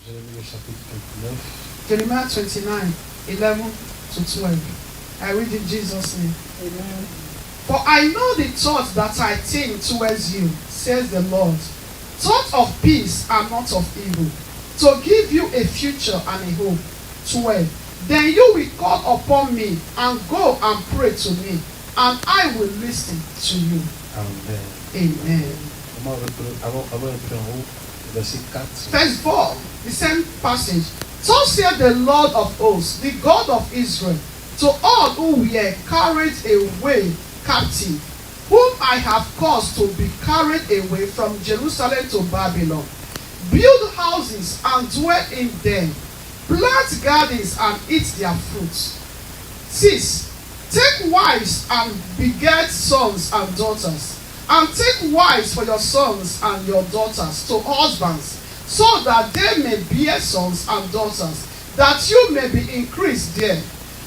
Jérémie le chapitre 29. Jeremiah 29, 11 to 12. I read in Jesus' name. Amen. For I know the thoughts that I think towards you, says the Lord. Thoughts of peace and not of evil, to give you a future and a hope. 12. Then you will call upon me and go and pray to me, and I will listen to you. Amen. Amen. Avant d'entrer en haut, verset 4. Verse 4, the same passage. So saith the Lord of hosts, the God of Israel, to all who were carried away captive, whom I have caused to be carried away from Jerusalem to Babylon. Build houses and dwell in them. Plant gardens and eat their fruits. 6. Take wives and beget sons and daughters. And take wives for your sons and your daughters to husbands, so that they may bear sons and daughters, that you may be increased there,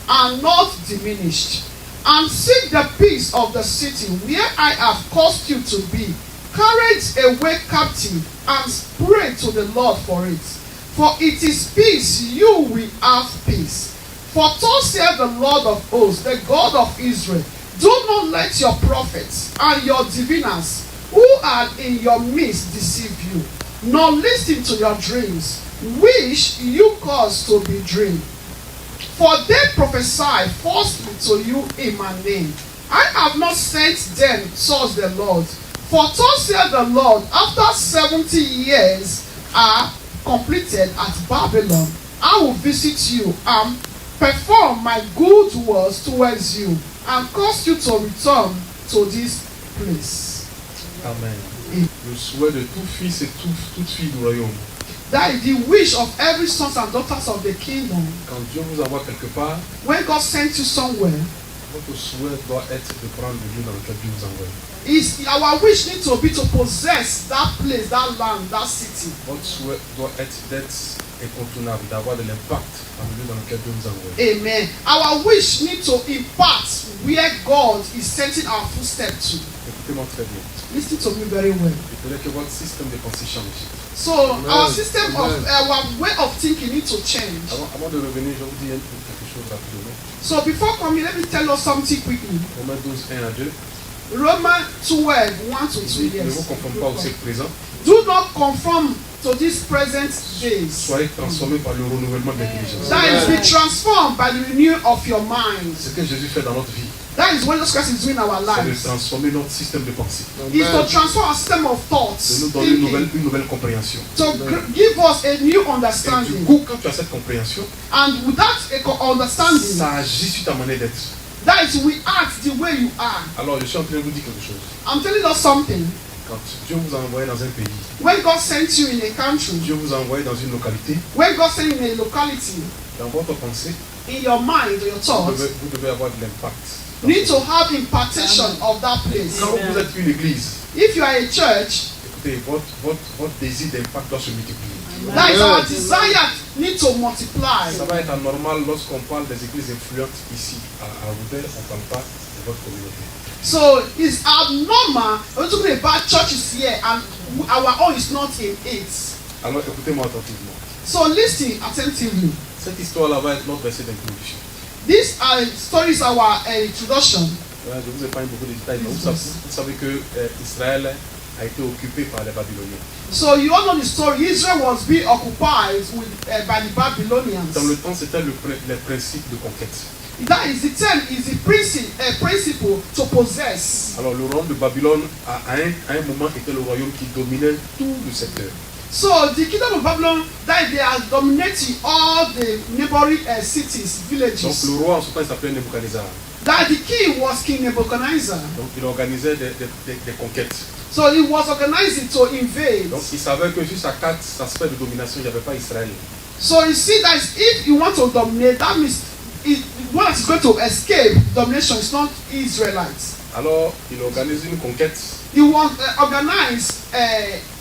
and not diminished. And seek the peace of the city where I have caused you to be, carried away captive, and pray to the Lord for it. For it is peace, you will have peace. For thus saith the Lord of hosts, the God of Israel, do not let your prophets and your diviners who are in your midst deceive you, nor listen to your dreams, which you cause to be dreamed. For they prophesy falsely to you in my name. I have not sent them, says the Lord. For thus saith the Lord, after 70 years are completed at Babylon, I will visit you and perform my good works towards you, and cause you to return to this place. Amen. Le souhait de tout fils et toute fille du royaume. That is the wish of every sons and daughters of the kingdom. Quand Dieu vous envoie quelque part, When God sent you somewhere, votre souhait doit être de prendre le lieu dans lequel Dieu vous envoie. our wish needs to be to possess that place, that land, that city. Votre souhait doit être d'être incontournable, d'avoir de l'impact dans le lieu dans lequel Dieu vous envoie. Amen. Our wish needs to impact where God is sending our footsteps to. Écoutez-moi très bien. Listen to me very well. Il faudrait que votre système de pensée change. So our system of our way of thinking needs to change. Avant de revenir, je vous dis quelque chose rapidement. So before coming, let me tell you something quickly. Romains 12, 1 à 2. Romans 12, 1 to 2 Il dit, ne vous years. conformez pas au siècle présent. Do not conform to these present days. Soyez transformés par le renouvellement de l'intelligence. That is, be transformed by the renewal of your mind. Ce que Jésus fait dans notre vie, That is what Jesus Christ is doing in our c'est de lives. transformer notre système de pensée. Is to transform our system of De thoughts, nous donner une thinking, nouvelle compréhension. to give us a new Et du understanding. coup, quand tu as cette compréhension, And without understanding, ça agit sur ta manière d'être. that is, we act the way you are. Alors, je suis en train de vous dire quelque chose. I'm telling us something. Quand Dieu vous a envoyé dans un pays, When God sent you in a country, Dieu vous a envoyé dans une localité, when God sent you in a locality, dans votre pensée, in your mind or your thoughts, vous devez avoir de l'impact. you need to have impartation of that place. Quand vous êtes une église, If you are a church, écoutez, votre désir d'impact doit se multiplier. that is our desire need to multiply. Ça va être anormal lorsqu'on parle des églises influentes ici à Roubaix, on ne parle pas de votre communauté. So it's abnormal. We're talking about churches here, and our own is not in it. Alors écoutez-moi attentivement. So listen attentively. Cette histoire-là va être notre verset d'introduction. This story is our introduction. Ouais, je vous épargne beaucoup de détails. Mais vous savez que Israël a été occupé par les Babyloniens. So you all know the story. Israel was being occupied by the Babylonians. Dans le temps, c'était les principes de conquête. That is the term, is the principle to possess. Alors le royaume de Babylone, à un moment, était le royaume qui dominait tout le secteur. So the kingdom of Babylon, that they are dominating all the neighboring cities, Donc villages. le roi en ce temps, il s'appelait Nebuchadnezzar. That the king was King Nebuchadnezzar. Donc il organisait des conquêtes. So he was organizing to invade. Donc il savait que sur sa carte, sa sphère de domination, il n'y avait pas Israël. So you see that if you want to dominate, that means one that is going to escape domination is not Israelites. Alors il organise une conquête. He was organized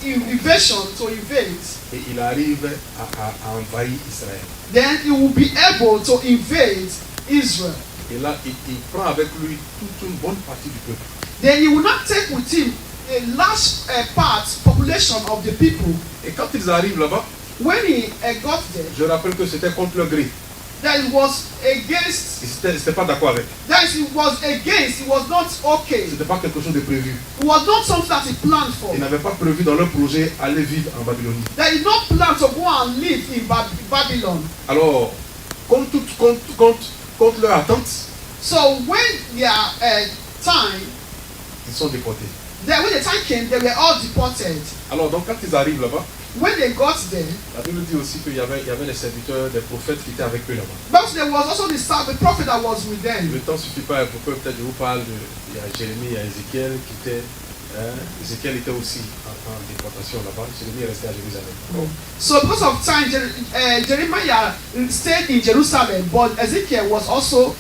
invasion to invade. Et il arrive à envahir Israël. Then he will be able to invade Israel. Et là, il prend avec lui toute une bonne partie du peuple. Then he will not take with him a large population of the people. Et quand ils arrivent là-bas, when he got there, je rappelle que c'était contre leur gré. that it was against, C'était pas d'accord avec. that it was against, it was not okay. C'était pas quelque chose de prévu. It was not something that he planned for. Ils n'avaient pas prévu dans leur projet aller vivre en Babylonie. They did not plan to go and live in Babylon. Alors, contre leur attente, So when their time, ils sont déportés. when the time came, they were all deported. Alors, donc, quand ils arrivent là-bas, When they got there, la Bible dit aussi qu'il y avait les serviteurs, des prophètes qui étaient avec eux là-bas. but there was also the prophet that was with them. Le temps ne suffit pas pour que peut-être je vous parle il y a Jérémie, il y a Ézéchiel qui était. Ézéchiel était aussi en déportation là-bas. Jérémie est resté à Jérusalem. So because of time, Jeremiah stayed in Jerusalem, but Ezekiel was also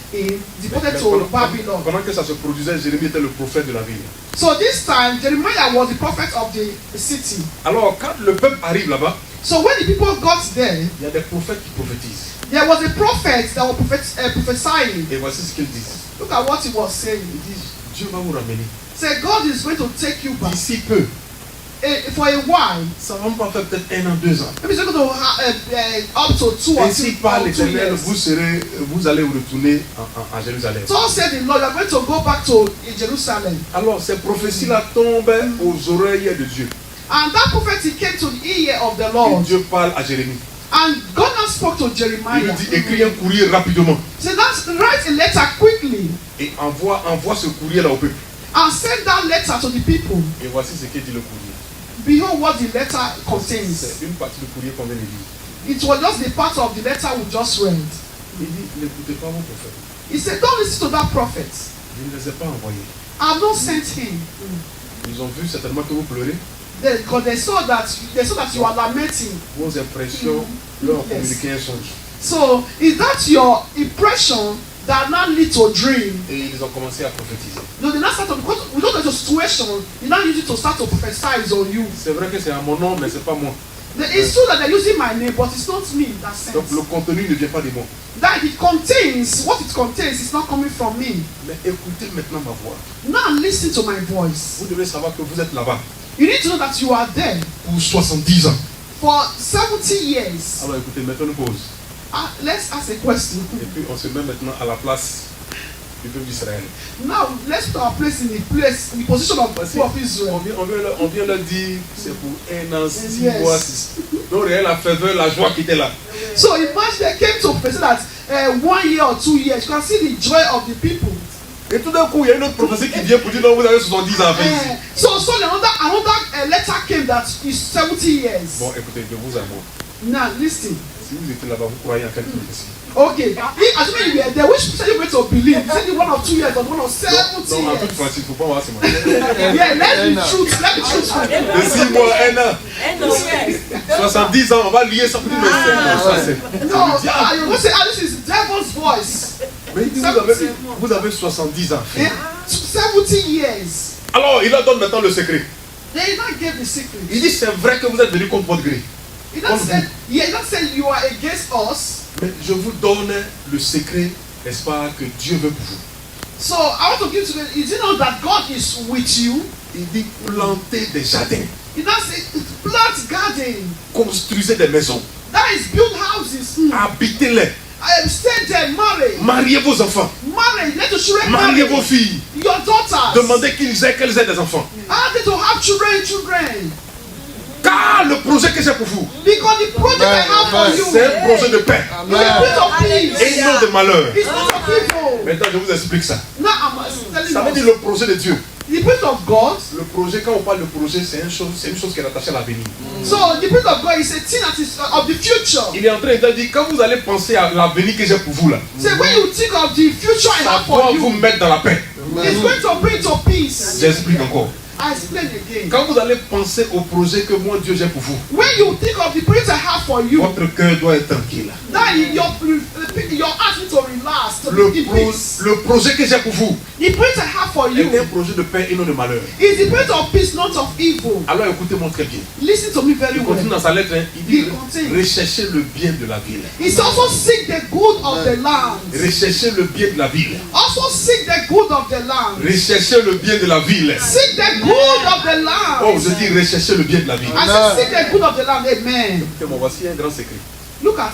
deported to Babylon. Pendant que ça se produisait, Jérémie était le prophète de la ville. So this time, Jeremiah was the prophet of the city. Alors, quand le peuple arrive là-bas, So when the people got there, il y a des prophètes qui prophétisent. there was a prophet that was prophesying. Et voici ce qu'ils disent. Look at what he was saying. Ils disent, Dieu va vous ramener. Say God is going to take you back D'ici peu, for a while. ça va pas faire peut-être 1 an, 2 ans. Maybe it's going to up to 2 or Ainsi par 2 l'Éternel, years. vous allez retourner à Jérusalem. So said the Lord, you are going to go back to Jerusalem. Alors, ces prophéties-là tombent aux oreilles de Dieu. And that prophecy came to the ear of the Et Lord. Dieu parle à Jérémie. And God now spoke to Il lui Jeremiah. dit, écris un courrier rapidement. He said, write a letter quickly Et envoie ce courrier-là au peuple. and send that letter to the people. Et voici ce qu'est dit le courrier. Behold what the letter contains. C'est une partie du courrier qu'on vient de lire. It was just the part of the letter we just read. Il dit, n'écoutez pas vos prophètes. He said, don't listen to that prophet. Je ne les ai pas envoyés. I have not sent him. Ils ont vu certainement que vous pleurez. Because they saw that you are lamenting. Vos impressions leur ont Yes. communiqué un songe. So is that your impression that now lead to a dream? Et ils ont commencé à prophétiser. No, they now start to, because we don't know the situation, they now use it to start to prophesy on you. C'est vrai que c'est à mon nom, mais c'est pas moi. It's true that they're using my name, but it's not me that Donc sends. le contenu ne vient pas de moi. That it contains, what it contains is not coming from me. Mais écoutez maintenant ma voix. Now listen to my voice. Vous devez savoir que vous êtes là-bas You need to know that you are there pour 70 ans. for 70 years. Alors écoutez, mettons une pause. Let's ask a question. Et puis on se met maintenant à la place du peuple d'Israël. Now let's put our place in the position of the people of Israel. On vient leur dire c'est pour 1 an, 6 Yes. mois, 6. Donc réel la ferveur, la joie qui était là. So imagine they came to say that 1 year or 2 years, you can see the joy of the people. Et tout d'un coup, il y a une autre prophétie qui vient pour dire non, vous avez 70 ans à faire ici. So another letter came that is 70 years. Bon, écoutez, de vous à moi. Now listen. Si vous étiez là-bas, vous croyez en quelle prophétie? Okay, assuming you were there, which person you going to believe? Is it the one of 2 years or the one of 70 Non, en toute years? pratique, il ne faut pas voir c'est moi. Yeah, let's be truthful. Let's be truthful. De 6 mois, 1 an. 70 ans, on va lier ça pour dire mais c'est No, you're going to say, this is devil's voice. Mais il dit, vous avez 70 ans. Yeah, 70 years. Alors, il leur donne maintenant le secret. They not gave the secret. Il dit, c'est vrai que vous êtes venus contre votre gré. He not said, yeah, he not said you are against us. Mais je vous donne le secret, n'est-ce pas, que Dieu veut pour vous. So I want to give to you. Is it not that God is with you? Il dit, plantez des jardins, He not say plant garden. construisez des maisons, That is build houses. habitez-les, Stay there, marry. mariez vos enfants, Marry. Let the children mariez marry. vos filles, Your daughters. demandez qu'elles aient des enfants. Ask them to have children. Car le projet que j'ai pour vous, Because the project I have for you c'est un projet de paix is a bit of peace. et non de malheur. It's not of evil. Maintenant, je vous explique ça. Now I'm telling Ça veut you. dire le projet de Dieu. The place of God. Le projet, quand on parle de projet, c'est une chose qui est attachée à l'avenir. So the place of God is a thing that is of the future. Il est en train de dire, quand vous allez penser à l'avenir que j'ai pour vous là, So when you think of the future I ça have doit for vous you, mettre dans la paix. it's going to bring to peace. J'explique encore. I explain again. Quand vous allez penser au projet que moi Dieu j'ai pour vous, When you think of the project I have for you, votre cœur doit être tranquille. that the your heart needs to relax, to Le, be in peace. le projet que j'ai pour vous The prayer I have for est you un projet de paix et non de malheur. is the prayer of peace, not of evil. Alors écoutez-moi très bien. Listen to me very Il continue well. dans sa lettre, hein, il dit Il continue. recherchez le bien de la ville. It's also seek the good of the land. Recherchez le bien de la ville. Also seek the good of the land. Recherchez le bien de la ville. Seek the good of the land. Oh, je dis recherchez le bien de la ville. I said seek the good of the land. Amen. Écoutez-moi, voici un grand secret. Look at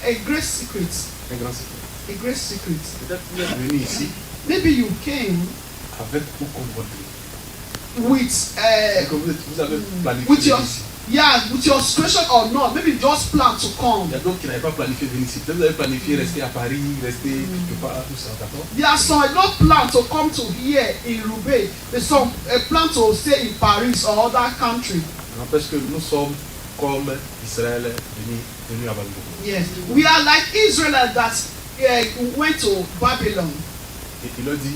a great secret. Un grand secret. A great secret. Peut-être que vous êtes venu ici Maybe you came avec aucun votre with vous avez planifié with your venir ici. with your situation or not. Maybe you just plan to come. Il y a d'autres qui n'avaient pas planifié venir ici. Peut-être vous avez planifié rester à Paris, rester quelque part, tout ça, d'accord? There are some not plan to come to here in Roubaix. There's some plan to stay in Paris or other country. N'empêche que nous sommes comme Israël venu à Babylone. Yes, we are like Israel that went to Babylon. Et il leur dit,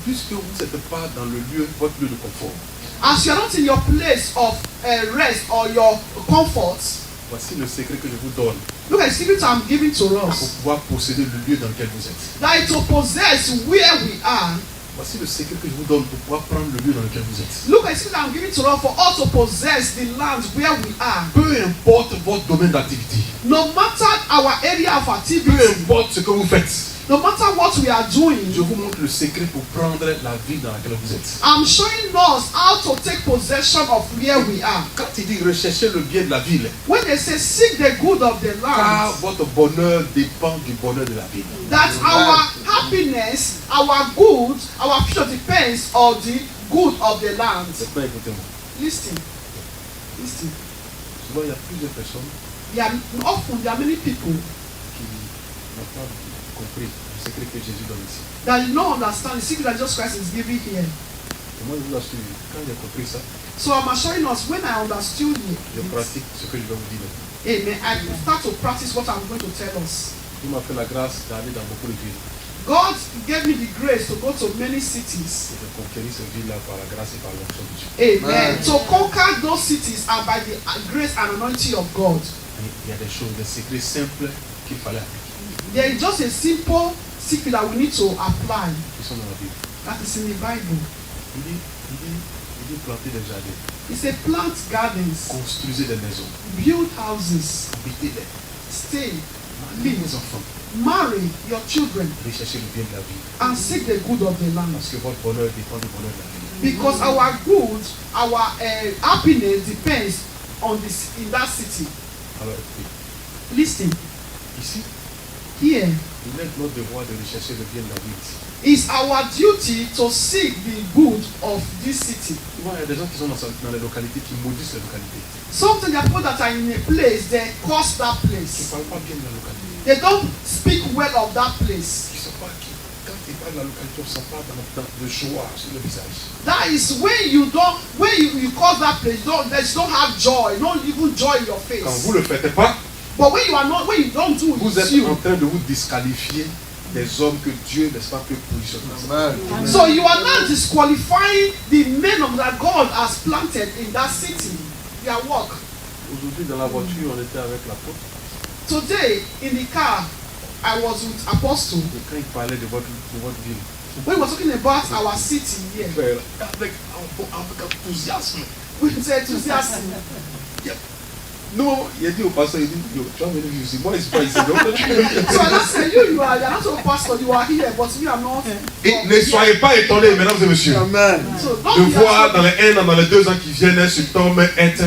puisque vous n'êtes pas dans le lieu, votre lieu de confort, As you are not in your place of rest or your comfort, voici le secret que je vous donne look at the secret I'm giving to pour us. pouvoir posséder le lieu dans lequel vous êtes. That to possess where we are. Voici le secret que je vous donne pour pouvoir prendre le lieu dans lequel vous êtes. Look at the secret I'm giving to us for us to possess the land where we are. Peu importe votre domaine d'activité, No matter our area of peu activity, importe ce que vous faites, no matter what we are doing, je vous montre le secret pour prendre la ville dans laquelle vous êtes. I'm showing us how to take possession of where we are. Quand il dit rechercher le bien de la ville, When they say seek the good of the car land, votre bonheur dépend du bonheur de la ville. that our happiness, our good, our future depends on the good of the land. Maintenant, écoutez-moi. Listen, listen. Souvent, il y a plusieurs personnes Often there are many people qui n'ont pas compris le secret que Jésus donne ici. that do not understand the secret that Jesus Christ is giving here. Et moi, je vous assure, quand j'ai compris ça, So I'm assuring us when I understood je it, pratique ce que je vais vous dire maintenant. amen, I start to practice what I'm going to tell us. Il m'a fait la grâce d'aller dans beaucoup de villes. God gave me the grace to go to many cities. Et de conquérir ces villes-là par la grâce et par l'onction de Dieu. Amen. To conquer those cities and by the grace and anointing of God. Et il y a des choses, des secrets simples qu'il fallait appliquer, There is just a simple secret that we need to apply. qui sont dans la Bible. That is in the Bible. Il dit planter des jardins, It's a plant gardens, construisez des maisons, build houses, habitez-les, stay, live live, les enfants, marry your children, recherchez le bien de la vie. and seek the good of the land. Parce que votre bonheur dépend du bonheur de la vie. Because our good, our happiness depends on this in that city. Alors écoutez, Listen, ici, here il est notre devoir de rechercher le bien de la vie ici. is our duty to seek the good of this city. Souvent, il y a des gens qui sont dans les localités qui maudissent les localités. Sometimes there are people that are in a place, they curse that Qui ne place. parlent pas bien de la localité. They don't speak well of that place. Qui ne sont pas qui, quand ils parlent de la localité, on ne sent pas dans le joie sur le visage. That is when you curse that place, you don't have joy, not even joy in your face. Quand vous ne le faites pas, But when you don't do it, vous it's êtes you. en train de vous disqualifier des hommes que Dieu, n'est-ce pas, peut positionner. So you are not disqualifying the men of that God has planted in that city. Their work. Aujourd'hui, dans la voiture, on était avec l'apôtre. Today in the car, I was with Apostle. Et quand il parlait de votre ville, When we were talking about our city here, avec enthousiasme. with enthusiasm. Non, il a dit au pasteur, il dit, yo, tu vas venir vivre ici. Moi, je ne suis pas ici. Donc, So I just said, you're not a pastor, you are here, but me, I'm not. et ne soyez pas étonnés, mesdames et messieurs, Amen. So de don't be voir dans afraid. les 1 an, dans les 2 ans qui viennent, cet homme être,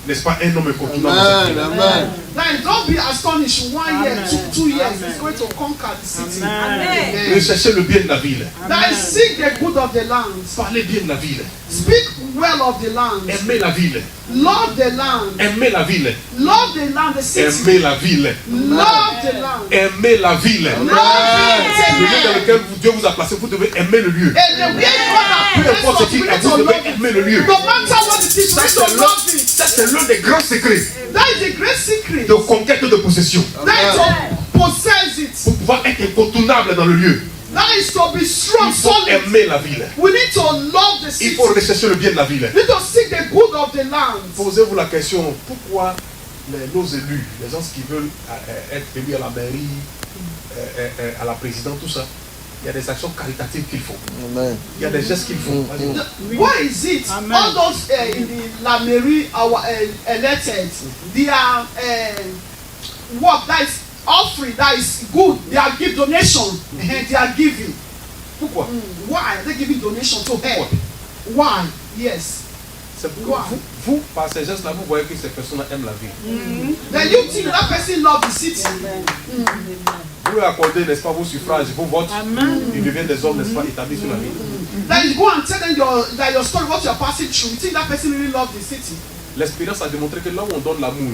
n'est-ce pas, un homme incontournable dans cette Amen. ville. Amen. Like, don't be astonished. 1 year, 2 years, he's going to conquer the city. Amen. Recherchez le bien de la ville. That is seek the good of the land. Parlez bien de la ville. Speak well of the land. Aimez la ville. Love the land. Aimez la ville. Love the land, the city. Aimez la ville. Love the land. Aimez la ville. Love Le lieu dans it. lequel Dieu vous a placé, vous devez aimer le lieu. And the way God Peu has importe ce placed us, qu'il we y a, need to vous devez love it. aimer le lieu. No matter what it is, we need to love it. Ça, c'est l'un des grands secrets That is the great secret. de conquête de possession. That is to possess it. Pour pouvoir être incontournable dans le lieu, That is to be strong, il faut solid. aimer la ville. We need to love the Il city. faut rechercher le bien de la ville. We need to seek the good of the land. Posez-vous la question, pourquoi nos élus, les gens qui veulent être élus à la mairie, à la présidente, tout ça, il y a des actions caritatives qu'il faut. Amen. Il y a des gestes qu'il faut. Why is it Amen. all those in the La Mairie our elected, they are work that is offering, that is good, they are give donation, and they are giving. Pourquoi? Why they giving donation to help? Why? Yes. C'est pourquoi vous, par ces gestes-là, vous voyez que ces personnes aiment la ville. Then you think that person love the city. Vous leur accordez, n'est-ce pas, vos suffrages, vos votes, Amen. ils deviennent des hommes, n'est-ce pas, établis sur la ville. Then you go and tell them your story, what you are passing through. You think that person really love the city. L'expérience a démontré que là où on donne l'amour,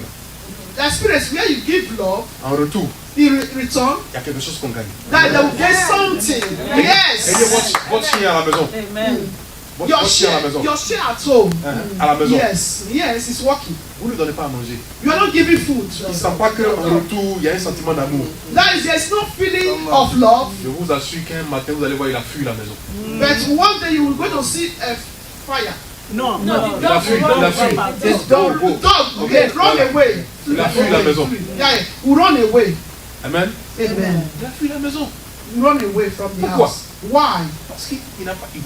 The experience where you give love, en retour, in return, il y a quelque chose qu'on gagne. that they will get something. Et Yes. votre chien à la maison. Amen. Votre chien à la maison. Your share at home. À la maison. Yes, yes, it's working. Vous ne lui donnez pas à manger. You are not giving food. Il ne sent pas qu'en retour, il y a un sentiment d'amour. That is, there's no feeling of love, Je vous assure qu'un matin, vous allez voir, il a fui la maison. but one day you will go to see a fire. No, Il a fui, il a fui. The dog, okay, run away. Il a fui la maison. Yeah, will run away. Amen. Amen. Il a fui la maison. Run away from the Pourquoi? house. Why? Parce qu'il ne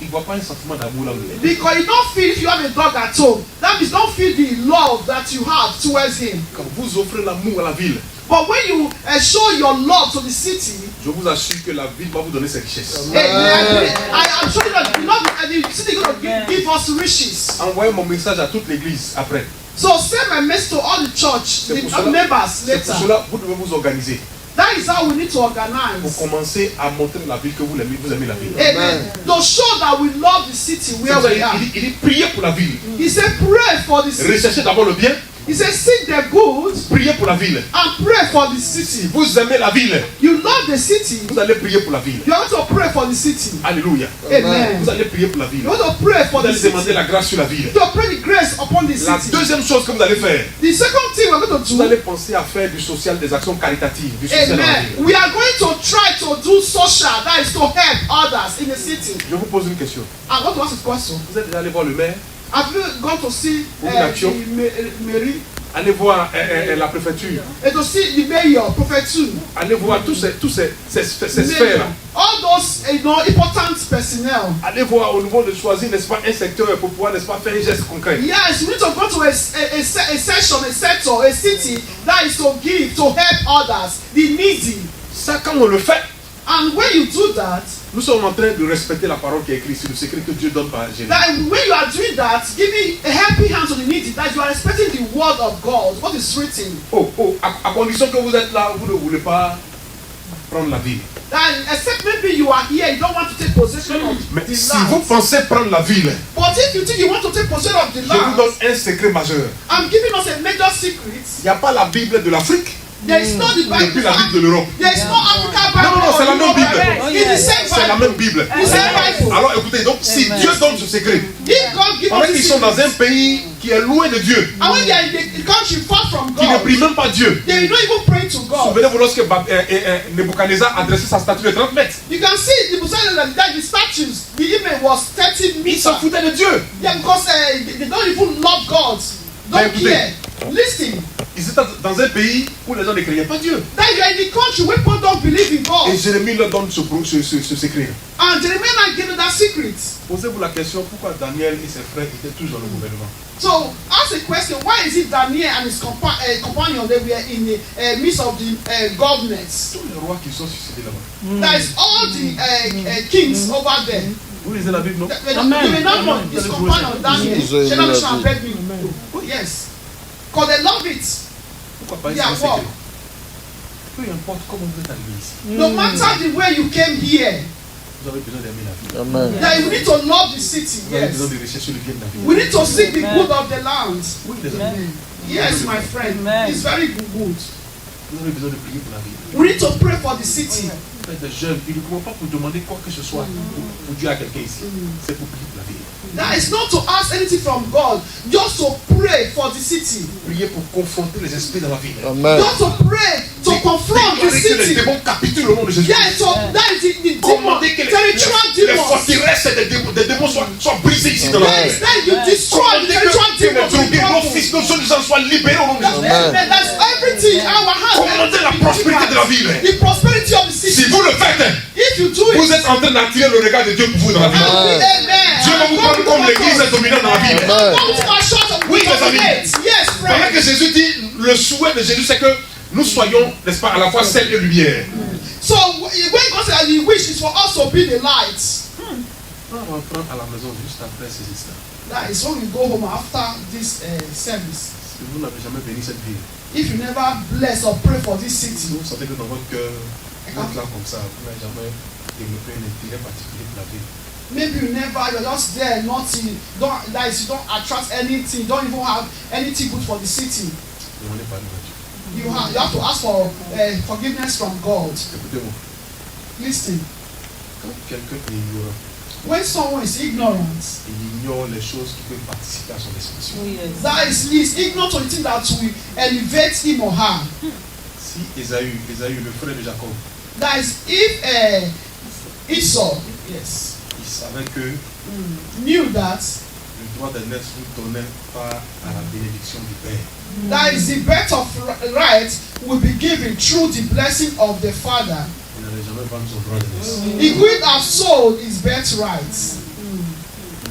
voit pas un sentiment d'amour là où il est. Because you don't feel, if you have a dog at home, that means don't feel the love that you have towards him. Quand vous offrez l'amour à la ville, But when you show your love to the city, je vous assure que la ville va vous donner ses richesses. I am sure that the love and the city is going to give us riches. Envoyez mon message à toute l'église après. So send my message to all the church, C'est the pour cela- members C'est pour later. cela vous devez vous organiser That is how we need to pour organize. commencer à montrer la ville que vous aimez la ville. Amen. To show that we love the city C'est where pour ça, we are. il dit priez pour la ville. He said, pray for the city. Recherchez d'abord le bien, He said, seek the good priez pour la ville. and pray for the Si city. vous aimez la ville, You love the city, vous allez prier pour la ville. you have to pray for the city. Alléluia. Amen. Vous allez prier pour la ville. You have to pray for Vous the allez demander city. la grâce sur la ville. To pray the grace upon the La city. deuxième chose que vous allez faire, The second thing we're going to vous do, allez penser à faire du social, des actions caritatives, du social dans la amen, ville. we are going to try to do social, that is to help others in the city. Je vous pose une question. I want to ask a question. Vous êtes déjà allé voir le maire, Have you gone to see Une action. the Mary allez voir la préfecture, and to see the mayor, prefecture, allez voir tous ces mayor, sphères. all those important personnel? Allez voir au niveau de choisir, n'est-ce pas, un secteur pour pouvoir, n'est-ce pas, faire un geste concret. Yes, we need to go to a section, a sector, a city that is to give, to help others, the needy. Ça, quand on le fait, And when you do that, nous sommes en train de respecter la parole qui est écrite sur le secret que Dieu donne par Jérémie. that when you are doing that, giving a helping hand to the needy, that you are respecting the word of God, what is written. À condition que vous êtes là, vous ne voulez pas prendre la ville. That except maybe you are here, you don't want to take possession of Mais the si vous land. pensez prendre la ville, But if you think you want to take possession of the je vous land, donne un secret majeur. I'm giving us a major secret. Il n'y a pas la Bible de l'Afrique There is no the et puis Bible. la Bible de l'Europe. There is no African Bible. Non, c'est la même Bible. It's the same C'est la Bible. même Bible. The same Bible. Alors écoutez, donc si Amen. Dieu donne ce secret, If God give pendant us qu'ils this sont dans secret, un pays qui est loin de Dieu, and when they are in the country far from qui ne God, prie même pas Dieu. they will not even pray to God. Souvenez-vous lorsque Nebuchadnezzar a dressé sa statue de 30 mètres. You can see the Muslims that the statues, the image was 30 Il s'en meters. foutait de Dieu. Yeah, because they don't even love God. Mais Don't écoutez. care. Listen, Ils étaient dans un pays où les gens ne croyaient pas Dieu. that you are in the country where people don't believe in God. Et Jérémie leur donne ce secret. And Jeremiah gave you that secret. Posez-vous la question, pourquoi Daniel et ses frères étaient tous dans le gouvernement? So ask the question, why is it Daniel and his companion, they were in the midst of the governments? Tous les rois qui sont suicidés là-bas. That is all the kings over there. Vous lisez la Bible, non? They were not one, his companion Daniel. Ils Shall ont I aimé beg me? Yes. Because they love it. Pourquoi pas Yeah, ici, wow. peu importe comment vous êtes arrivé ici, No matter the way you came here, vous avez besoin d'aimer la vie. Amen. that you need to love the city. Vous avez besoin Yes. de rechercher le bien de la vie. We need to seek the good of the land. Oui, les amis. Yes, my friend. Amen. It's very good. Vous avez besoin de prier pour la vie. We need to pray for the city. Vous êtes des jeunes, ils ne courent pas pour demander quoi que ce soit pour Dieu à quelqu'un ici. C'est pour prier pour la vie. That is not to ask anything from God, just to pray for the city. Prier pour confronter les esprits dans la vie. Amen. Just to pray to confront the Déclarer que les city. démons capitulent au nom de Jésus. Yes, so that is the demon, Commander que territorial les demons. forteresses des démons soient brisées ici dans la Yes, vie. then you destroy the Commander territorial que les demons. drogués, nos fils, nos jeunes gens soient libérés au nom de Jésus. Amen. That's everything. Our hands. Commandez la prospérité de la ville. The prosperity of the city. Si vous le faites, If you do vous it, êtes en train d'attirer le regard de Dieu pour vous dans la ville. Dieu va vous prendre comme l'église est dominante dans la ville. Oui, mes amis. Yes, Pendant friend. que Jésus dit, le souhait de Jésus, c'est que nous soyons, n'est-ce pas, à la fois sel et lumière. So when God said He wish is for us to be the light. On va reprendre à la maison juste après ces instants. That is when we go home after this service. Si vous n'avez jamais béni cette ville, If you never bless or pray for this city, si vous sentez que dans votre cœur, vous êtes là comme ça, vous n'avez jamais développé un intérêt particulier pour la ville. maybe you never, you're just there, nothing, don't, that is, you don't attract anything, don't even have anything good for the city. Demandez pardon à Dieu. You have to ask for forgiveness from God. Écoutez-moi, Listen, quand quelqu'un est ignorant, when someone is ignorant, il ignore les choses qui peuvent participer à son expansion. that is ignorant to the thing that will elevate him or her. Si Ésaü, le frère de Jacob, That is if Esau, yes, il savait que knew that le droit de naître ne donnait pas à la bénédiction du Père. that is the birth of right will be given through the blessing of the Father. Il n'allait jamais vendre son droit de naissance. He could have sold his birthright.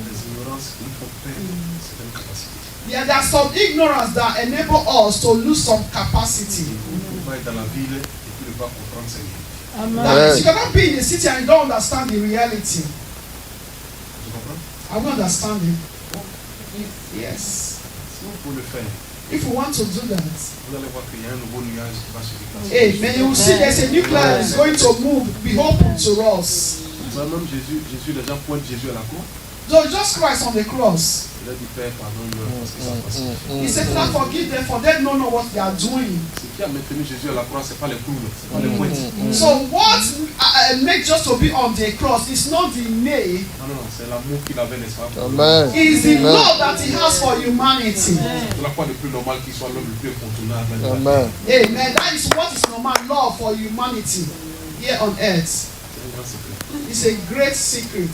Les ignorances nous font perdre certaines capacités. Yeah, there are some ignorance that enable us to lose some capacity. On ne peut pas être dans la ville et puis ne pas comprendre ses limites. That is, you cannot be in the city and you don't understand the reality. Tu comprends? Are we understanding? Yes. Si vous pouvez le faire, If you want to do that, vous allez voir qu'il y a un nouveau nuage qui va se déplacer. amen. You will see there's a new cloud is going to move, be open to us. Vous savez, même Jésus, les gens pointent Jésus à la croix. So just Christ on the cross. Il a dit, Père, pardonne-leur parce qu'ils savent pas ce qu'ils font. He said, Father, forgive them, for they don't know what they are doing. Ce qui a maintenu Jésus à la croix, ce n'est pas les clous, ce n'est pas les pointes. So what makes us to be on the cross is not the nail, Non, non, c'est l'amour qu'il avait, n'est-ce pas? Amen. it is the love that he has for humanity. C'est la croix le plus normal qu'il soit l'homme le plus incontournable. Amen. Amen. That is what is normal love for humanity here on earth. C'est un grand secret. It's a great secret.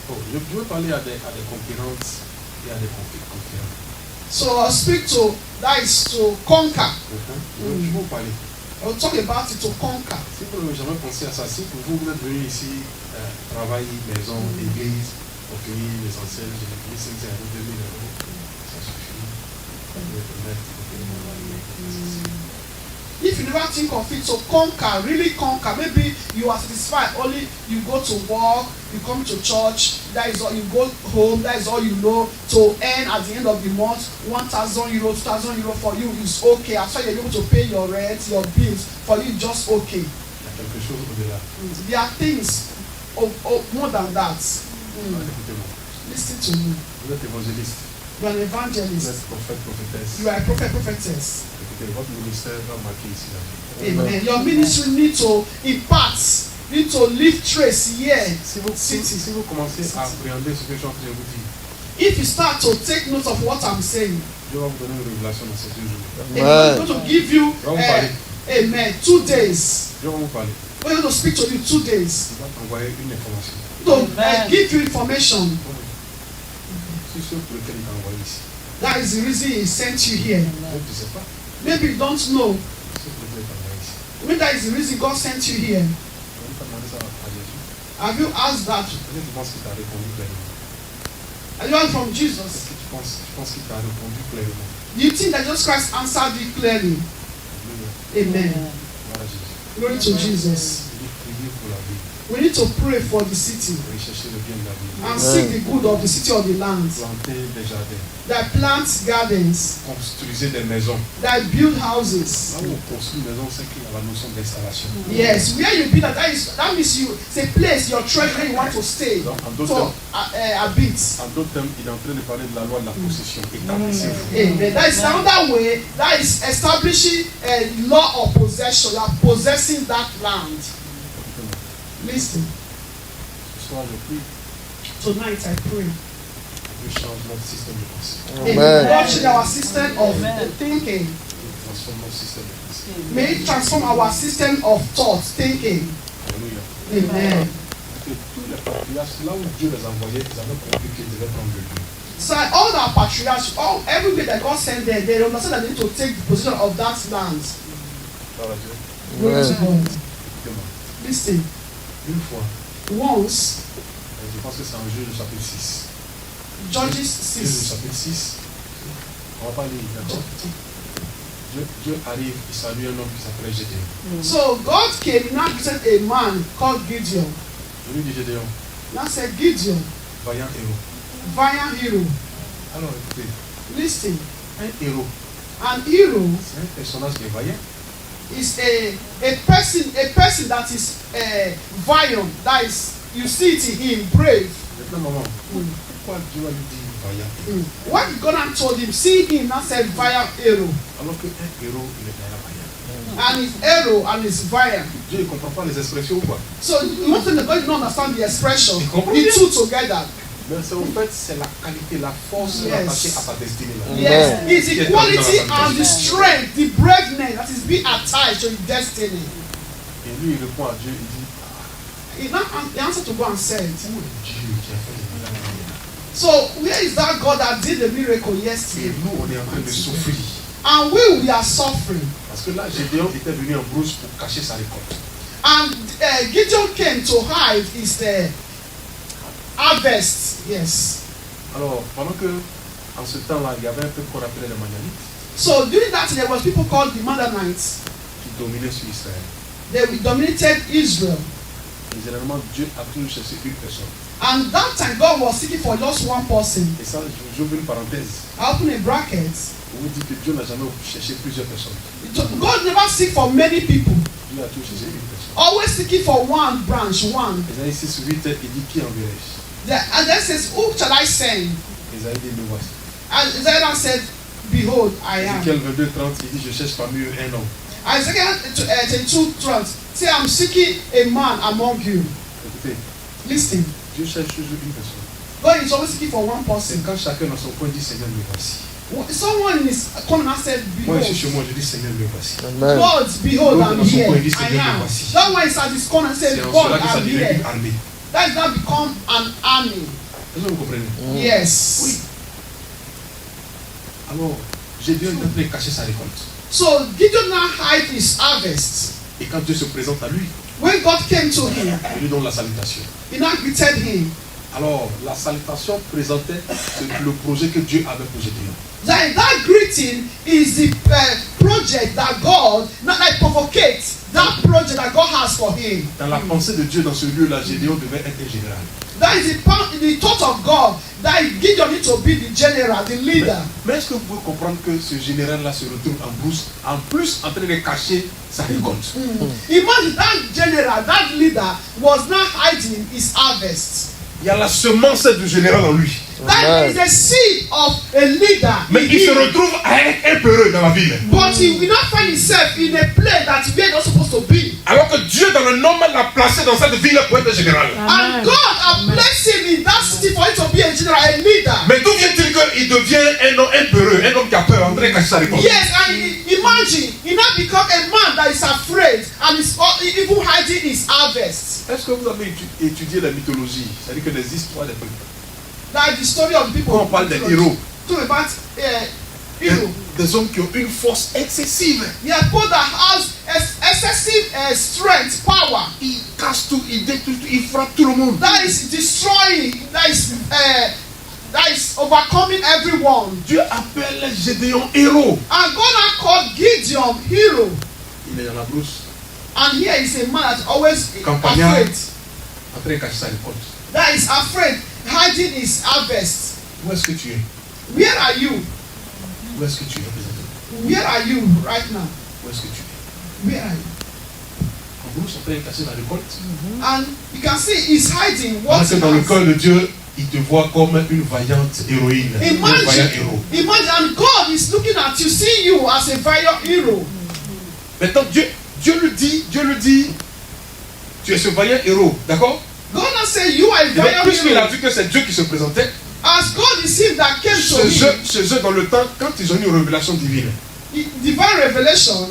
Oh, je veux parler à des concurrentes et à des concurrents. So I'll speak to, that is to conquer. Je vais vous parler. I'll talk about it to conquer. Si vous n'avez jamais pensé à ça, si vous êtes venu ici, travail, maison, église, recueillir les anciennes, j'ai payé 5 euros, 2000 euros, ça suffit. Vous pouvez permettre de payer mon loyer. If you never think of it to conquer, really conquer, maybe you are satisfied only you go to work, you come to church, that is all, you go home, that is all you know, to earn at the end of the month 1,000 euro, 2,000 euro for you is okay. After you're able to pay your rent, your bills, for you just okay. Il y a quelque chose au-delà. There are things more than that. Écoutez-moi. Listen to me. Vous êtes évangéliste, You are an vous evangelist. êtes prophète, prophétesse. You are a prophet, prophetess. Écoutez, votre ministère va marquer ici la vie. Amen. Your ministry need to impart, need to leave trace here. Si vous commencez à appréhender ce que je suis en train de vous dire, If you start to take note of what I'm saying, Dieu va vous donner une révélation dans ces 2 jours. I'm going to give you, Don't parler. amen, 2 days. Dieu va vous parler. We're going to speak to you 2 days. Il va t'envoyer une information. To give you information. C'est sûr pour lequel il t'a envoyé ici. That is the reason he sent you here. Peut-être tu ne sais pas. Maybe you don't know. C'est pour lequel il t'a envoyé ici. Maybe that is the reason God sent you here. On t'a demandé ça à Jésus. Have you asked that? Peut-être tu penses qu'il t'a répondu clairement. Are you heard from Est-ce Jesus? que tu penses qu'il t'a répondu clairement? Do you think that Jesus Christ answered you clearly? Alléluia. Amen. Voilà Jésus. Glory to Jesus. Il dit prier pour la vie. We need to pray for the city Rechercher le bien de la vie. and seek the good of the city or the land. Planter des jardins. That plant gardens, Construisez des maisons. that build houses. Là où on construit une maison, c'est qu'il y a la notion d'installation. Yes, where you build that means you, it's a place, your treasure you want to stay. Donc, en d'autres So, a bit. termes, il est en train de parler de la loi de la possession. Établissez-vous. Amen. That is another way, that is establishing a law of possession. You are possessing that land. Listen, Ce soir, je prie. tonight I pray. Dieu change notre système de pensée. Amen. God change our system of thinking. Il transforme notre système de pensée. May it transform our system of thought, thinking. Alléluia. Amen. Que tous les patriarches, là où Dieu les envoyait, ils avaient compris qu'ils devaient prendre le lieu. So all our patriarchs, everywhere that God sent them, they understand that they need to take the position of that land. Gloire à Dieu. Glory to God. Écoutez-moi. Listen. Une fois, Once, je pense que c'est en Juge chapitre 6. Judges Juge 6. chapitre 6. On va pas lire, d'accord? Dieu arrive, il salue un homme qui s'appelait Gédéon. So God came now visited a man called Gideon. Je lui dis Gédéon, Now said Gideon, vaillant héros. valiant hero. Alors écoutez, Listen, un héros, an hero c'est un personnage qui est vaillant. is a person that is valiant. That is, you see it in him, brave. Maintenant, maman, pourquoi Dieu va lui dire vaillant? What God told him, see him now said valiant hero, Alors qu'un héros, il est vaillant. and his hero and his valiant. Dieu ne comprend pas les expressions ou quoi? So you want to know, God don't understand the expression. You comprend The bien? two together. Mais c'est en fait, c'est la qualité, la force Yes. attachée à sa destinée. Là. Yes, it's Qui the est quality dans la and the strength, the braveness that is being attached to his destiny. Et lui, il répond à Dieu, il dit, He now he answered to God and said, où est Dieu qui a fait les miracles? so where is that God that did the miracle Et yesterday? nous, on est en train de souffrir. And we are suffering. Parce que là, Gédéon était venu en brousse pour cacher sa récolte. And Gideon came to hide his harvest. Yes. Alors, pendant que, en ce temps-là, il y avait un peu qu'on appelait les Madianites So during that there was people called the Mennonites. qui dominaient sur Israël. They dominated Israel. Et généralement, Dieu a toujours cherché une personne. And that time God was seeking for just one person. Et ça, j'ouvre une parenthèse. I open a bracket. Pour vous dire que Dieu n'a jamais cherché plusieurs personnes. God never seek for many people. Dieu a toujours cherché une personne. Always seeking for one branch, one. Ésaïe 6, 8, il dit qui enverrai-je? And then says, who shall I send? Ésaïe dit, me voici. And Isaiah said, behold, I am. Ézéchiel 22, 30, il dit, je cherche parmi eux un homme. Isaiah 22:30 say, I'm seeking a man among you. Écoutez, Listen, Dieu cherche toujours une personne. God is always seeking for one C'est person. quand chacun dans son coin dit, Seigneur, me voici. Someone in his corner said, Moi, je suis chez behold. moi, je dis, Seigneur, me voici. Amen. God, behold, L'autre I'm dans son here. coin, il dit, I Seigneur, me am. voici. That one is at his corner and says, C'est en God, cela que ça I'm devient une here. armée. That is now become an army. Est-ce que vous comprenez? Yes. Oui. Alors, Gédéon est en train de cacher sa récolte. So Gideon now hide his harvest. Et quand Dieu se présente à lui, When God came to him, il lui donne la salutation. he now greeted him. Alors, la salutation présentait le projet que Dieu avait pour Gédéon. That greeting is the project that God, not like provocates, that project that God has for him. Dans la pensée de Dieu, dans ce lieu-là, Gédéon devait être un général. That is the thought of God, that Gideon need to be the general, the leader. Mais est-ce que vous pouvez comprendre que ce général-là se retrouve en brousse, en plus en train de cacher sa récolte? Imagine that general, that leader was not hiding his harvest. Il y a la semence du général en lui. That is the seed of a leader. Mais il se retrouve à être un peureux dans la ville. But he will not find himself in a place that we are not supposed to be. Alors que Dieu, dans le normal, l'a placé dans cette ville pour être général. And God has blessed him in that city for him to be a general, a leader. Mais d'où vient-il qu'il devient un homme peureux, un homme qui a peur, en train de cacher sa récolte? Yes, and imagine, he now become a man that is afraid and is even hiding his harvest. Est-ce que vous avez étudié la mythologie? C'est-à-dire que les histoires des peuples. Like the story of people. Quand on parle des héros, Talk about hero. des hommes qui ont une force excessive. Yeah, people that has excessive strength, power. Ils cassent tout, ils détruisent tout, ils frappent tout le monde. That is destroying. That is overcoming everyone. Dieu appelle Gédéon héros. And God has called Gideon hero. Il est dans la brousse, And here is a man that's always campagnard, afraid. en train de cacher sa récolte. That is afraid, hiding his harvest. Où est-ce que tu es? Where are you? Où est-ce que tu es présentement? Where are you right now? Où est-ce que tu es? Where are you? En brousse, en train de cacher la récolte. And you can see he's hiding what Parce que he dans le has. cœur de Dieu, il te voit comme une vaillante héroïne, un vaillant héros. Imagine, and God is looking at you, see you as a valiant hero. Maintenant, Dieu lui dit, tu es ce vaillant héros, d'accord? God not say you are a Et donc, valiant puisqu'il a hero. vu que c'est Dieu qui se présentait, As God is him that came to chez eux dans le temps, quand ils ont eu une révélation divine, divine revelation,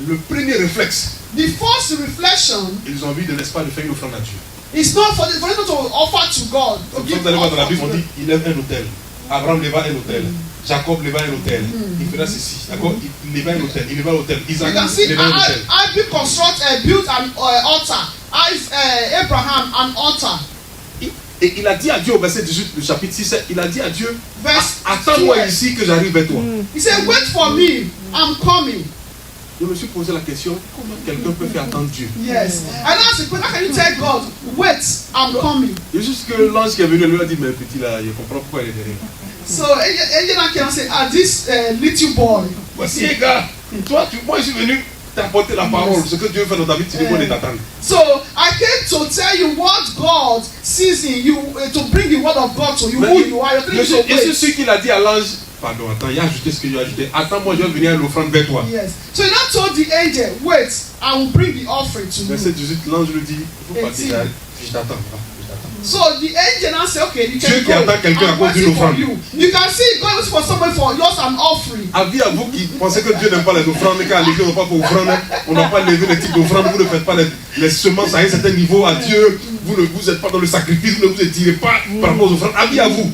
le premier réflexe, the first reflection ils ont envie de l'espace de faire une offrande à Dieu. is not for them to offer to God. To Comme give vous allez voir dans la offer Bible, to on dit, God. il lève un autel. Abraham leva un autel. Jacob leva un hôtel. Il fera ceci. D'accord? Il leva un hôtel. Il leva l'hôtel. Isaac You can see leva un hôtel. built an altar. Abraham an altar. Et il a dit à Dieu au verset 18 du chapitre 6, il a dit à Dieu, Verse attends-moi 12. ici que j'arrive vers toi. He said, wait for me, I'm coming. Je me suis posé la question, comment quelqu'un peut faire attendre Dieu? Yes. And ask the question, how can you tell God, wait, I'm coming? Et juste que l'ange qui est venu lui a dit, mais petit là, je comprends pourquoi il est derrière. So Angel can say, this little boy. Voici un gars, moi je suis venu t'apporter la parole, ce que Dieu fait dans ta vie, tu dois t'attendre. So I came to tell you what God sees in you, to bring the word of God to you, who you are. Et c'est ce qu'il a dit à l'ange. Pardon, attends, il a ajouté ce que j'ai ajouté. Attends, moi je vais venir à l'offrande vers toi. Yes. So he now told the angel, wait, I will bring the offering to you. Verset 18, l'ange lui dit, il faut partir, je t'attends. So the angel now say, okay, you Dieu can qui attend go. quelqu'un à I'm cause d'une waiting for offrande. you. You can see God waiting for somebody for yours an offering. Avis à vous qui pensez que Dieu n'aime pas les offrandes, car l'église n'a pas pour offrande, on n'a pas levé les types d'offrandes, vous ne faites pas les semences à un certain niveau à Dieu, vous n'êtes pas dans le sacrifice, vous ne vous étirez pas par rapport aux offrandes. Avis à vous.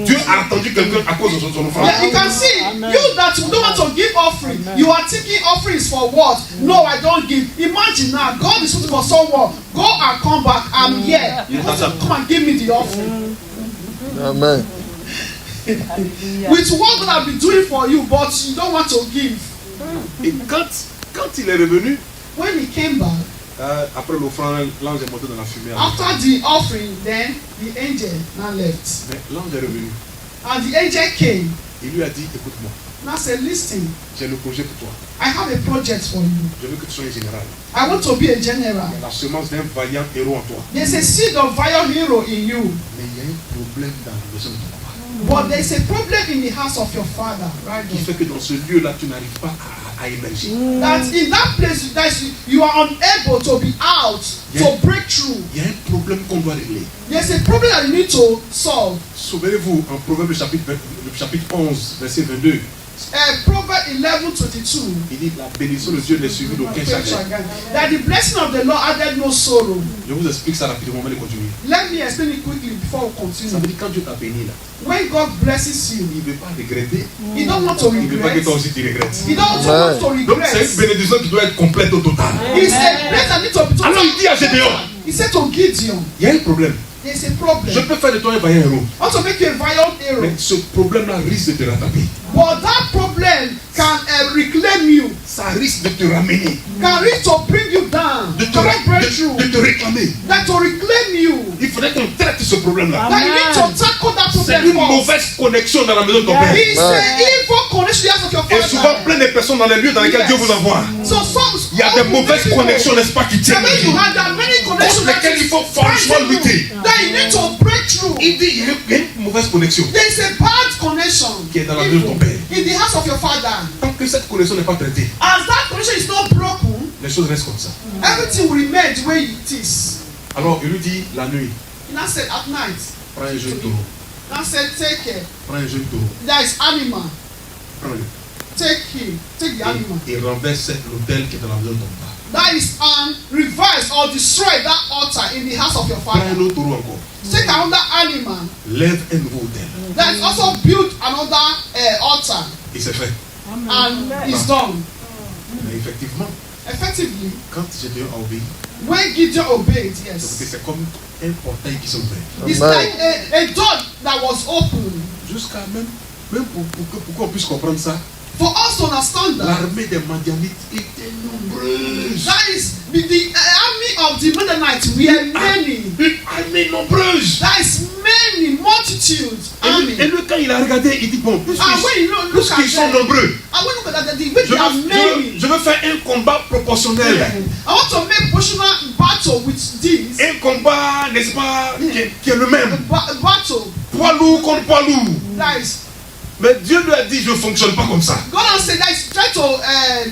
Dieu a attendu quelqu'un à cause de son offrande. Yeah, you can see, you that you don't want to give offering, you are thinking offerings for what? No, I don't give. Imagine now, God is looking for someone. Go and come back. I'm here. You want to come and give me the offering. Amen. With what God has been doing for you, but you don't want to give. Et quand il est revenu, When he came back, après l'offrande, l'ange est monté dans la fumée. after the offering, then the angel now left. Mais l'ange est revenu. And the angel came. Il lui a dit, écoute-moi, Now said, listen, j'ai le projet pour toi. I have a project for you. Je veux que tu sois un général. I want to be a general. Il y a la semence d'un vaillant héros en toi. There's a seed of valiant hero in you. Mais il y a un problème dans la maison de ton papa. But there's a problem in the house of your father, right? Qui fait que dans ce lieu-là, tu n'arrives pas à émerger. That in that place that you are unable to be out, Yeah. to break through. Il y a un problème qu'on doit régler. There's a problem that you need to solve. Souvenez-vous, en Proverbe le chapitre 11, verset 22, Proverbs 11:22. il dit la bénédiction de Dieu n'est suivie d'aucun chagrin. That the blessing of the Lord added no sorrow. Je vous explique ça rapidement, on va continuer. Let me explain it quickly before we Ça continue. veut dire quand Dieu t'a béni là, When God blesses you, il ne veut pas regretter. He don't want to Il ne veut pas que regret. toi aussi tu regrettes. He don't want to Donc c'est une regret. bénédiction qui doit être complète au total. It's a blessing that needs to be Alors il dit à Gédéon, He said to Gideon, il y a un problème. there's a problem. Je peux faire de toi un vaillant héros. I want to make you a valiant hero. Mais ce problème-là risque de te rattraper. But that problem can reclaim you, Ça risque de te ramener, can reach to bring you down, de cannot break through, te réclamer. that to reclaim you, Il faudrait qu'on traite ce problème-là. that you need to tackle that C'est problem une first. mauvaise connexion dans la maison de ton père. It's an evil connection you have with your Et souvent father. plein de personnes dans les lieux dans lesquels Dieu vous envoie. So some, Il y a des mauvaises connexions, n'est-ce pas, qui tiennent. When you have that many connections Contre lesquelles il faut franchement lutter. that you need to break through. Il dit il y a une mauvaise connexion There is a bad connection qui est dans la maison de ton père. in the house of your father. Tant que cette connexion n'est pas traitée, As that connection is not broken, les choses restent comme ça. everything will remain the way it is. Alors il lui dit la nuit, He now said at night, prends un jeune taureau, now said take care. prends un jeune taureau, There is animal. prends-le. Take him, take the animal. Et renverse l'autel qui est dans la maison de ton père. That is reverse or destroy that altar in the house of your Prends un father. autre taureau encore. Take another animal. Lève un nouveau autel. That is also build another altar, Et c'est fait. and it's done. Mais effectivement, Effectively, quand Gédéon a obéi, when Gideon obeyed, yes, c'est comme un portail qui s'est ouvert. it's Amen. like a door that was open. Jusqu'à même pour qu'on puisse comprendre ça, For us to understand that, l'armée des Madianites était nombreuse. that is the army of the Midianites. We are many. Une armée nombreuse. That is many multitudes. Army. Et lui, quand il a regardé, il dit bon, And when you look puisqu'ils at sont them, nombreux, and when you look at that, they are many. je veux faire un combat proportionnel. I want to make proportional battle with this. Un combat, n'est-ce pas, qui est le même. Battle. Poids lourd contre poids lourd. That is, Mais Dieu lui a dit, je ne fonctionne pas comme ça. God has said that is try to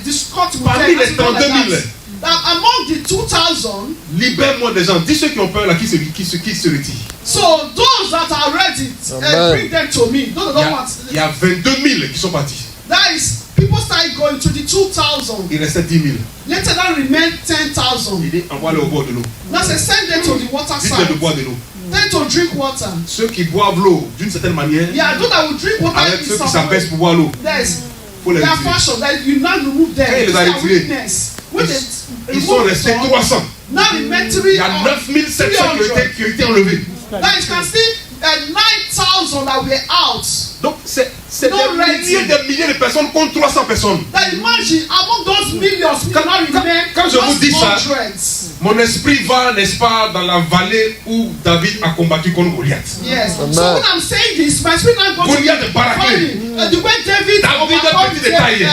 discuss with Parmi them. les 32 000, That among the 2,000, libère-moi des gens. Dis ceux qui ont peur là, qui se retirent. so those that are ready, Amen. bring them to me. Those that don't want. Il y a 22 000 qui sont partis. That is, people started going to the 2,000. Il restait 10 000. Later that remained 10,000. Il dit, envoie-les au bord de l'eau. Now say send them to the water Dites-les de side. boire de l'eau. tend to drink water. Ceux qui boivent l'eau d'une certaine manière, Yeah, those that will drink water avec in ceux qui some s'abaissent way. pour boire l'eau, There's faut les their retirer. fashion that you now remove them. Quand il les a Their retirés, weakness. When they Ils sont remove restés some, 300. now remain Il y a 9700 qui ont été enlevés. Now you can see 9,000 that were out. Donc c'est No des milliers de personnes contre 300 personnes. Now imagine among those millions, we cannot remain quand je vous dis ça, hundreds. Mon esprit va, n'est-ce pas, dans la vallée où David a combattu contre Goliath. Yes. Amen. So when I'm saying this, my spirit now goes Goliath est baraqué. the way David overcome petit détail.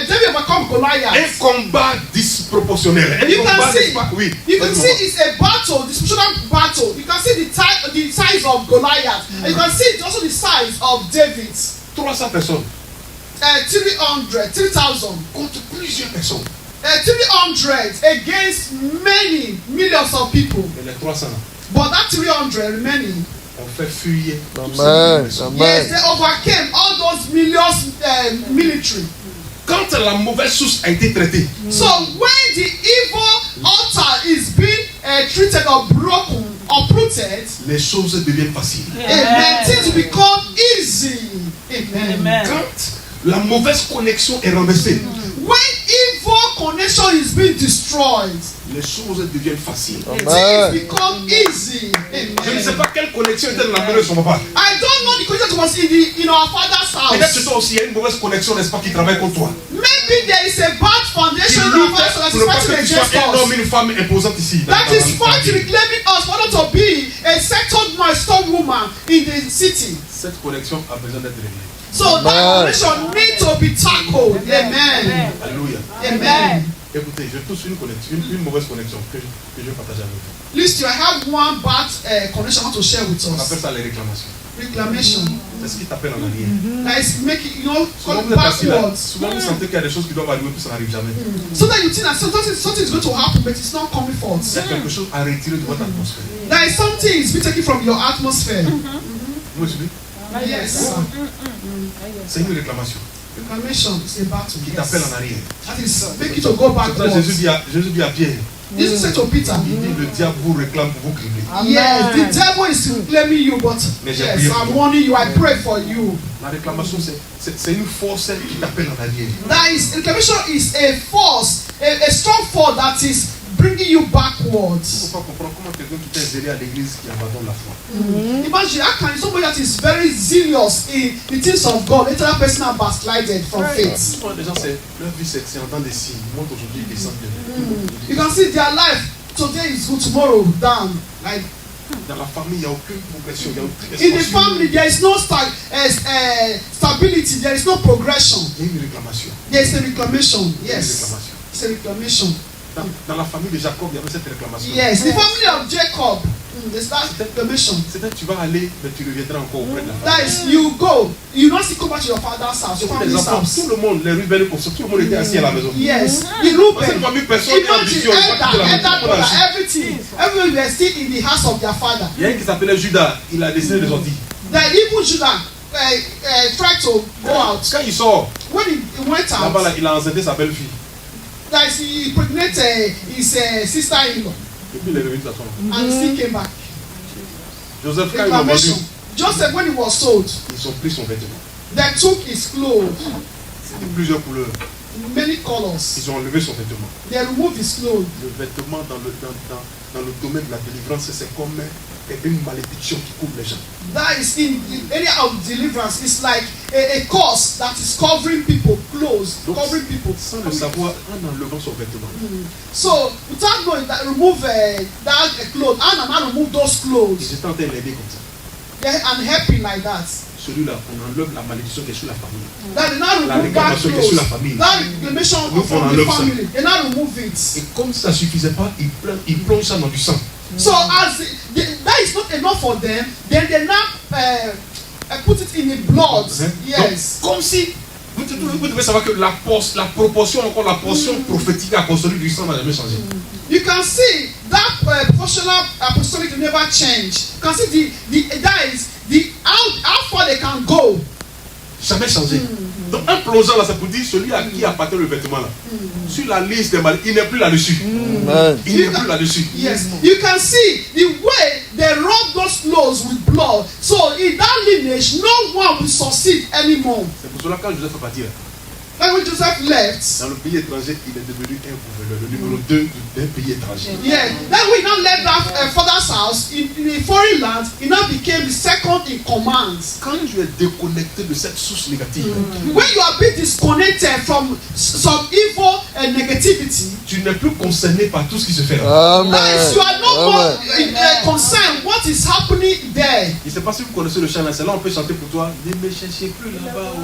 David overcome Goliath. Un combat disproportionnel. Un You can combat, see- n'est-ce pas? Oui. You can Vas-y, see maman. it's a battle, disproportional battle. You can see the size of Goliath. And you can see it's also the size of David. 300 personnes 3,000 contre plusieurs personnes. 300 against many millions of people. Et les 300 But that 300 remaining, ont fait fuir tous ces Amen. personnes. yes, Amen. they overcame all those millions military. Quand la mauvaise source a été traitée, So when the evil altar is being treated or broken, uprooted, les choses deviennent faciles. amen, things will become easy. Amen. Quand la mauvaise connexion est renversée, When evil connection is being destroyed, les choses deviennent faciles. things Amen. become easy. Je ne sais Amen. pas quelle connexion était dans la maison de son papa. I don't know the connection was in our father's Peut-être que house. toi aussi, il y a une mauvaise connexion, n'est-ce pas, qui travaille contre toi. Maybe there is a bad Qui foundation in lutte our father's house that pour is ne pas fighting que tu sois against un homme, us. une femme imposante ici. That is fighting, reclaiming us for us to be a settled man, strong woman in the city. Cette connexion a besoin d'être réglée. So that Amen. connection needs to be tackled. Amen. Alléluia. Amen. Écoutez, je touche une connexion, une mauvaise connexion que je vais partager avec vous. Listen, I have one bad connection I want to share with On appelle us. ça les réclamations. Reclamation. C'est ce qui t'appelle en arrière. That is making, Souvent going vous êtes assis là, backwards. souvent vous sentez qu'il y a des choses qui doivent arriver, puis ça n'arrive jamais. Sometimes you think that something is going to happen, but it's not coming forth. Il y a quelque chose à retirer de votre atmosphère. There is something is being taken from your atmosphere. Vous me suivez? Yes. C'est une réclamation Reclamation is a battle. qui t'appelle Yes. en arrière. That is making you to go C'est pour ça que Jésus backwards. dit à Pierre, Jesus said to Peter, il dit le diable vous réclame pour vous cribler. yes, the devil is reclaiming you, but Mais j'ai yes, prié pour I'm toi. warning you, I pray for you. La réclamation, c'est une force qui t'appelle en arrière. That is, reclamation is a force, a strong force that is bringing you Il ne backwards. faut pas comprendre comment quelqu'un qui t'est zélé à l'église qui abandonne la foi. Imagine how can somebody that is very zealous in the things of God, later that person has backslided from faith. Souvent les gens, leur vie c'est en temps des signes. Ils montent aujourd'hui, ils descendent demain. You can see their life today is good, tomorrow down. Like Dans la famille, il n'y a aucune progression, il n'y a aucune in the expansion. family, there is no stability, there is no progression. Il y a une réclamation. There is a reclamation. Il y a une Yes, réclamation. it's a reclamation. Dans la famille de Jacob, il y avait cette réclamation. Yes, the family of Jacob, there's that reclamation. C'est-à-dire tu vas aller, mais tu reviendras encore auprès de la That famille. is, you go, you don't still come back to your father's house, your Les family's enfants, house. tout le monde, les Ruben et tout le monde était assis à la maison. Yes, the Dans cette Reuben, famille, personne n'est imagine ambitieux. Il va quitter la maison. elder brother, everything, everyone were still in the house of their father. Il y a un qui s'appelait Judas, il a décidé de sortir. That even Judah tried to go out. Quand il sort, When he went là-bas, out, là, il a enceinté sa belle-fille. that he impregnated his sister-in-law Depuis, il est revenu de sa femme. and still came back. Joseph, quand il l'a vendu, Reclamation. Joseph, when he was sold, ils ont pris son vêtement. they took his clothes, C'était plusieurs couleurs. many colors. Ils ont enlevé son vêtement. They removed his clothes. Le vêtement dans le domaine de la délivrance, c'est comme une malédiction qui couvre les gens. That is in the area of deliverance. It's like a curse that is covering people, clothes, Donc, covering people. sans le savoir, en enlevant son vêtement, So without knowing that, remove that clothes, and now remove those ils clothes. étaient en train de l'aider comme ça. And helping like that. Celui-là, on enlève la malédiction qui est sur la famille. That they now La remove that réclamation qui est sur la clothes. famille. That reclamation Nous, from on the enlève ça. family. They now remove Et it. comme ça ne suffisait pas, ils plongent ça dans du sang. So as that is not enough for them, then they now put it in the blood. Hein? Yes. Donc, comme si, vous devez savoir que la proportion, encore la portion prophétique apostolique du sang n'a jamais changé. You can see that proportional apostolic never change. You can see that is how far they can go. Jamais changé. Donc un plongeant là, ça pour dire celui à qui appartient le vêtement là. Sur la liste des maladies, il n'est plus là-dessus. Amen. Il n'est plus là-dessus. Yes, you can see the way they rub those clothes with blood. So in that lineage, no one will succeed anymore. C'est pour cela que quand Joseph est parti là, Then when Joseph left, dans le pays étranger, il est devenu un gouverneur, le numéro 2 d'un pays étranger. yeah, then we now left that father's house in a foreign land. He now became the second in command. Quand tu es déconnecté de cette source négative, When you are being disconnected from some evil and negativity, tu n'es plus concerné par tout ce qui se fait là. that is, you are no more concerned what is happening there. Je ne sais pas si vous connaissez le chant là, c'est là on peut chanter pour toi. Ne me cherchez plus là-bas.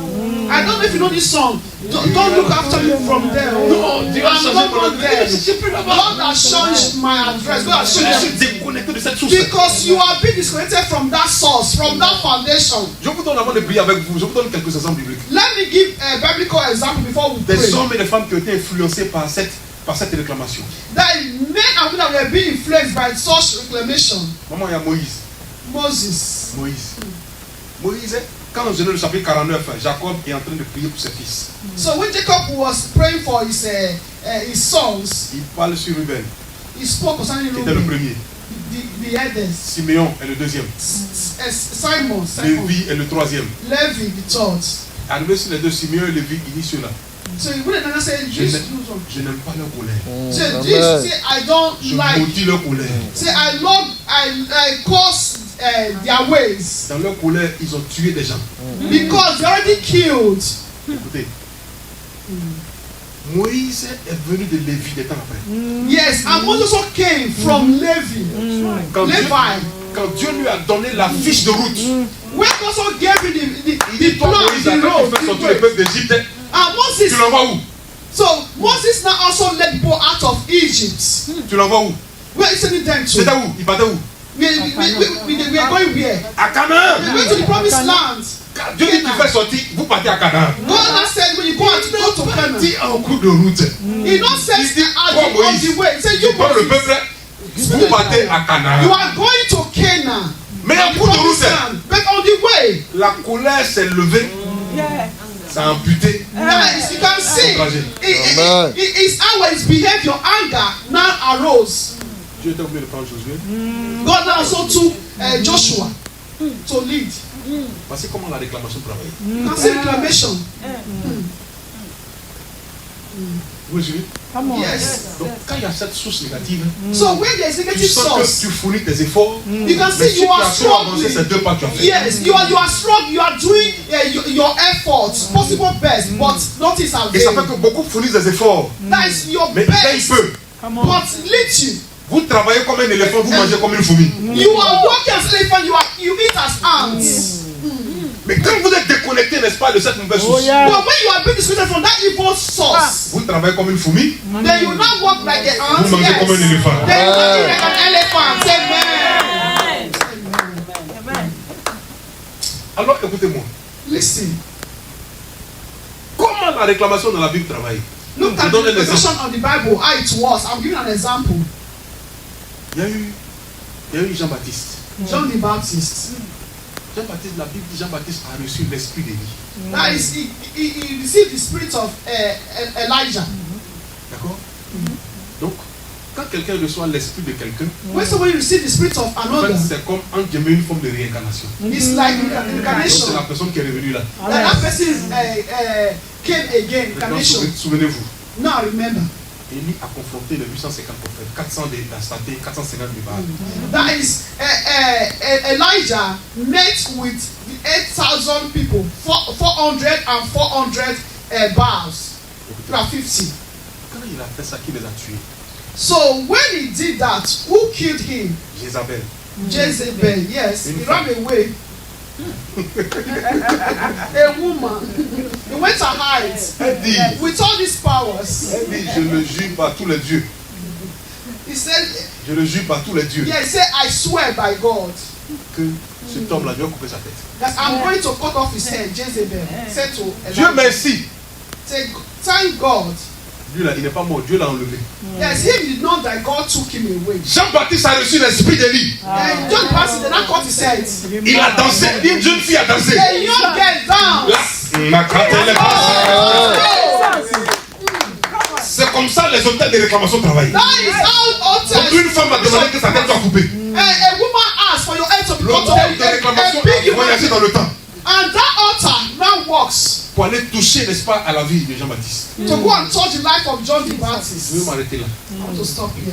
I don't know if you know this song. Don't look after me from there. Non, Dieu a I'm changé not mon going there. adresse. Je ne suis plus là-bas. God has changed my address. God has Je suis changed déconnecté de cette source. because you are being disconnected from that source, from that foundation. Je vous donne avant de prier avec vous, je vous donne quelques exemples bibliques. Let me give a biblical example before we Des pray. hommes et des femmes qui ont été influencés par cette réclamation. That men and women were being influenced by such reclamation. Maman, il y a Moïse. Moses. Moïse, quand dans Genèse chapitre 49, Jacob est en train de prier pour ses fils. So when Jacob was praying for his sons, Il parle sur Ruben, he spoke concerning qui était le Reuben, premier. the elders, Siméon est le deuxième. Simon, second, Lévi est le troisième. Levi, the third. Arrivé sur les deux, Siméon et Lévi initient là. So when another said, Je n'aime pas leur colère. say this, say I don't Je like. maudis leur colère. Say I cause their ways Dans leur colère, ils ont tué des gens. because they already killed. Écoutez, Moïse est venu de Lévi des temps après. Yes, and Moses also came from Levi. Quand Dieu, Levi. quand Dieu lui a donné la fiche de route, When God also gave you il the dit toi plan, Moïse, the quand road, tu fais the sortir le way. peuple d'Égypte, And Moses, tu l'envoies où? so Moses now also led people out of Egypt. Tu l'envoies où? Where is sending them C'était to? où? Il partait où? We are going where? À Canaan. We are going to the promised land. Quand Dieu dit tu fais sortir, vous partez à Canaan. God has said when you go out, go to Canaan. Dit en cours de route. He not says Il dit, at toi the on Moïse, the way. He said tu you prends le Moses, peuple, vous partez à you Canaan. are going to Canaan. Mais en The cours de promised route, land. But on the way, la colère s'est levée. Ça a amputé. guys, you can see Encouragé. his hour, his behavior, anger now arose. Dieu était obligé de prendre Josué. God now also took Joshua to lead. Voici comment la réclamation travaille. You can see reclamation. Vous suivez? Yes. Donc quand il y a cette source négative, So when there is tu negative sens source, que tu fournis tes efforts. you can Mais see si you tu are as trop avancé ces struggling. deux pas que tu as fait. Yes, you are strong. You are doing your efforts, possible best, but nothing is Et ça fait available. que beaucoup fournissent des efforts. That is your Mais il paye best, peu. but little. Vous travaillez comme un éléphant, vous mangez comme une fourmi. You are working as elephant. You eat as ants. Mais quand vous êtes déconnecté, n'est-ce pas, de cette mauvaise source, But when you are being disconnected from that evil source, vous travaillez comme une fourmi, then you now walk like an ant. vous mangez comme un Yes. éléphant. Then you can eat like an elephant. Amen. Alors écoutez-moi, Listen. comment la réclamation dans la Bible travaille? Look Je at donne the un exemple. position of the Bible, how it was. I'm giving an example. Il y a eu Jean-Baptiste. John the Baptist. Jean-Baptiste, la Bible dit Jean-Baptiste a reçu l'esprit d'Élie. That is, he received the spirit of Elijah. D'accord? Donc, quand quelqu'un reçoit l'esprit de quelqu'un, When somebody receives the spirit of en fait, another, c'est comme entamer une forme de réincarnation. it's like Donc, c'est incarnation. la personne qui est revenue là. That person came again, Maintenant, incarnation. souvenez-vous, Now remember, Élie a confronté les 850 prophètes, 400 des Astaté, 450 du Baal. that is Elijah met with the 8,000 people, 400 and 400 Baals. There are 50. Quand il a fait ça, qui les a tués? So when he did that, who killed him? Jézabel. Jezebel, yes, he ran away. A woman, he went to hide Elle dit, with all these powers. elle dit, je le jure par tous les dieux. He said, Je le jure par tous les dieux yeah, he said, I swear by God que cet homme-là, je vais couper sa tête. that I'm going to cut off his head. Jezebel said to Dieu Elijah, merci. say, thank God. Lui là, il n'est pas mort, Dieu l'a enlevé. Yes, he did not that God took him away. Jean-Baptiste a reçu l'esprit d'Élie. And John the Baptist did not cut his head. Il a dansé, une jeune fille a dansé. A young girl Là, danced. ma carte, elle est passée. Oh, C'est comme ça les hôtels de réclamation travaillent. that is how Donc others. une femme a demandé que sa tête soit coupée. A woman l'autel de réclamation a voyagé dans le temps. And that altar now works Pour aller toucher, n'est-ce pas, à la vie de Jean-Baptiste. to go and touch the life of John the Je Baptist. vais m'arrêter là. I want to stop here.